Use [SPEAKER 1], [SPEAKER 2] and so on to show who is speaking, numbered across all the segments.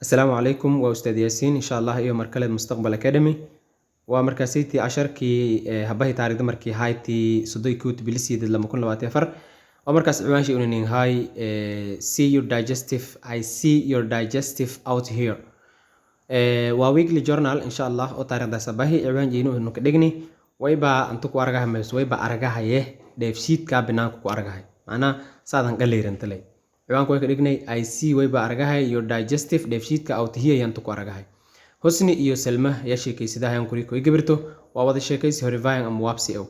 [SPEAKER 1] السلام عليكم وأستاذ ياسين إن شاء الله يوم مركلة مستقبل أكاديمي ومركزيتي عشركي هباهي تاريخ مركي هايتي صدوي كوت بلسيد لما كنا باتفر ومركز عماشي أنني هاي see your digestive I see your digestive out here وweekly journal إن شاء الله أو تاريخ ده سباهي عوان جينو إنه كدقني ويبا أنتو أرجعها مس ويبا أرجعها يه ديفشيت كابناكو أرجعها أنا سادن قليل انتلي عوان كوي كدقني I see ويبا أرجعها your digestive ديفشيت كأوت هي ينتو أرجعها حسني إيو سلمة يشيكيسي ده هينكوري كوي جبرتو وwadasheekeysi Horrifying أم waabsi أو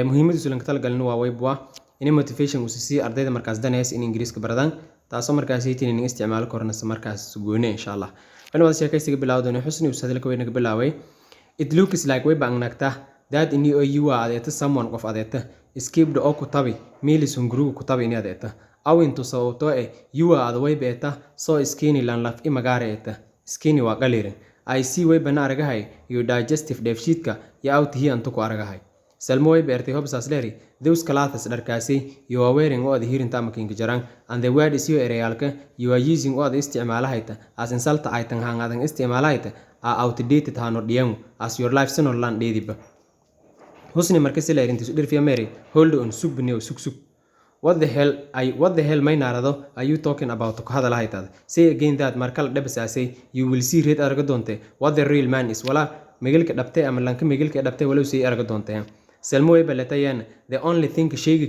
[SPEAKER 1] muhiimadu sulan ka talgalno waa wayba in motivation uu si ardayda markaas danays in Ingiriiska baradaan taasoo markaas ay tiin in isticmaal korna markaas goone insha Allah wadasheekeysiga bilowdana xusni uu sadalka weynaga bilaaway it looks like way baangnagta that in you are adeeta someone qof adeeta skipped oo ku tabi meelis hungrugu ku tabi in adeeta aw intu sababtoo you are way beeta soo skinny lan laf imagareeta skinny waa qaliirin I see way bana aragahay your digestive deficit-ka ya out here antu ku aragahay salmo way beertay hobsaas dheeri those clothes dharkaasi you are wearing oo hirinta makiinka jaraan and the word is your arealka you are using oo isticmaalahayta as insult item hangadan isticmaalahayta are outdated hano dhiyan as your life son land deediba husni markay leerintiisu dhirfiya mary hold on subnew suk What the hell may narado are you talking about ku hadalahaytada say again that markal dhabasaasay you will see red arga doonte what the real man is wala migilka dhabtay ama lanka migilka dhabtay wala say arga doonte selmo way balatayaan the only thing shayga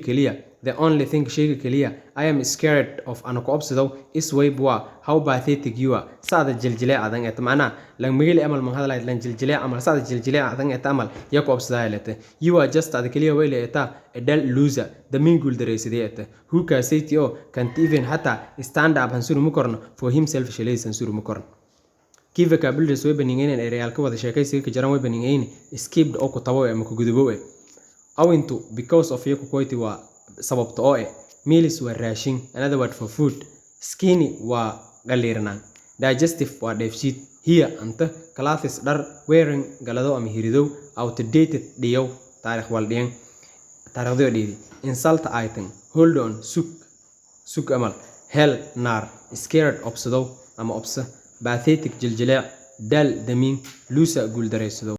[SPEAKER 1] kaliya I am scared of an coopsado is way bua how pathetic you are saada jiljilay adan et macna lang migil amal man hadalay lan jiljilay amal saada jiljilay adan et amal ya coopsada lete you are just ad kaliya way leeta a dull loser the mingul dareysideeta who can say to can't even hata stand up hansuru mukorno for himself shalay hansuru mukorno kifa kabildes way baningeen ereyalka wada sheekaysiga ka jaran way baningeen skipped oo ku tabo ama ku gudubo aw intu because of yaku koyti waa sababta oo meals waa raashin another word for food skinny waa qaliirnaan digestive waa deficit here anta classes dhar wearing galado ama hiridow outdated dhiyow taariikh waldhiyan taariikhdo dhidi insult item hold on suk amal hell nar scared obsado ama obsa pathetic jiljilaa dal damin lusa guul dareysado